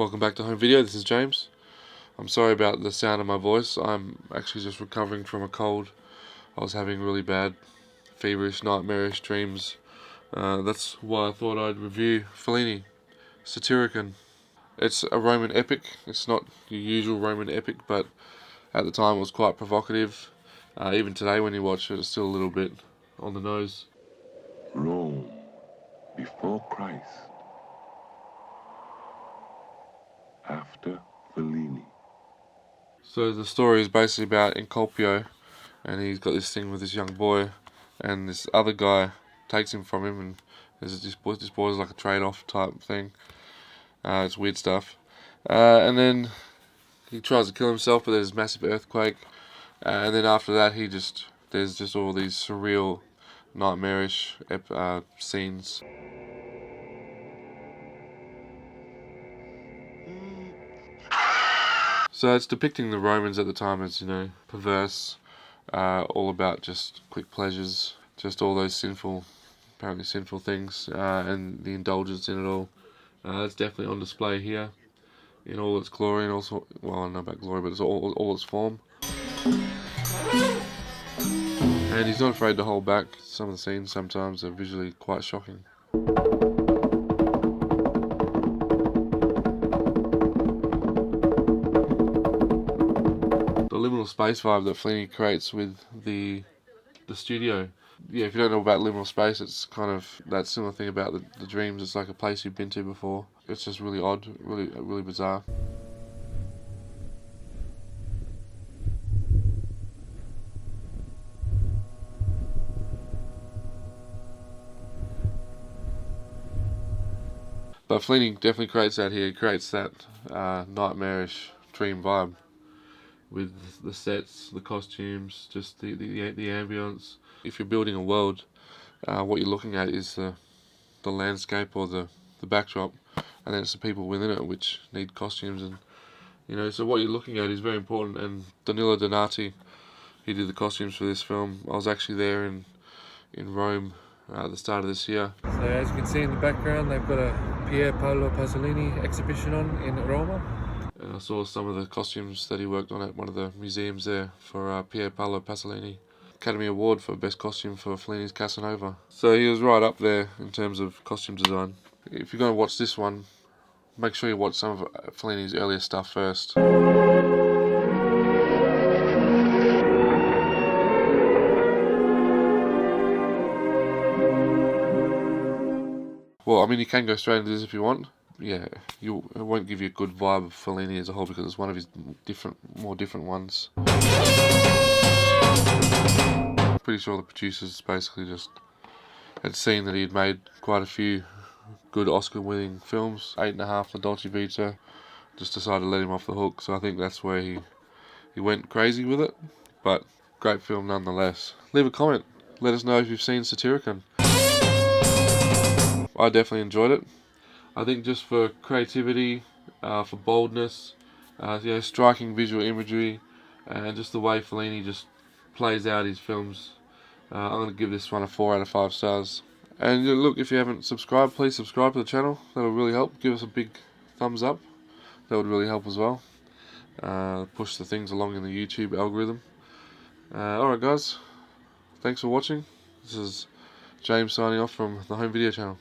Welcome back to Home Video. This is James. I'm sorry about the sound of my voice. I'm actually just recovering from a cold. I was having really bad, feverish, nightmarish dreams. That's why I thought I'd review Fellini, Satyricon. It's a Roman epic. It's not your usual Roman epic, but at the time it was quite provocative. Even today when you watch it, it's still a little bit on the nose. Rome before Christ, after Fellini. So the story is basically about Incolpio, and he's got this thing with this young boy, and this other guy takes him from him, and there's this boy's like a trade-off type thing. It's weird stuff. And then he tries to kill himself, but there's a massive earthquake. And then after that, there's just all these surreal, nightmarish scenes. So it's depicting the Romans at the time as, perverse, all about just quick pleasures, just all those apparently sinful things, and the indulgence in it all. It's definitely on display here in all its glory, and also, well, I don't know about glory, but it's all its form. And he's not afraid to hold back. Some of the scenes sometimes are visually quite shocking. The liminal space vibe that Fellini creates with the studio. Yeah, if you don't know about liminal space, it's kind of that similar thing about the dreams. It's like a place you've been to before. It's just really odd, really bizarre. But Fellini definitely creates that here. He creates that nightmarish dream vibe with the sets, the costumes, just the ambience. If you're building a world, what you're looking at is the landscape or the backdrop, and then it's the people within it which need costumes, and so what you're looking at is very important. And Danilo Donati, he did the costumes for this film. I was actually there in Rome at the start of this year. So as you can see in the background, they've got a Pier Paolo Pasolini exhibition on in Roma. And I saw some of the costumes that he worked on at one of the museums there for Pier Paolo Pasolini. Academy Award for Best Costume for Fellini's Casanova. So he was right up there in terms of costume design. If you're going to watch this one, make sure you watch some of Fellini's earlier stuff first. Well, I mean, you can go straight into this if you want. Yeah, it won't give you a good vibe of Fellini as a whole because it's one of his more different ones. Pretty sure the producers basically just had seen that he had made quite a few good Oscar-winning films. 8.5 for Dolce Vita, just decided to let him off the hook. So I think that's where he went crazy with it. But great film nonetheless. Leave a comment. Let us know if you've seen Satyricon. I definitely enjoyed it. I think just for creativity, for boldness, striking visual imagery, and just the way Fellini just plays out his films, I'm going to give this one a 4 out of 5 stars. And look, if you haven't subscribed, please subscribe to the channel. That'll really help. Give us a big thumbs up. That would really help as well. Push the things along in the YouTube algorithm. Alright guys, thanks for watching. This is James signing off from the Home Video channel.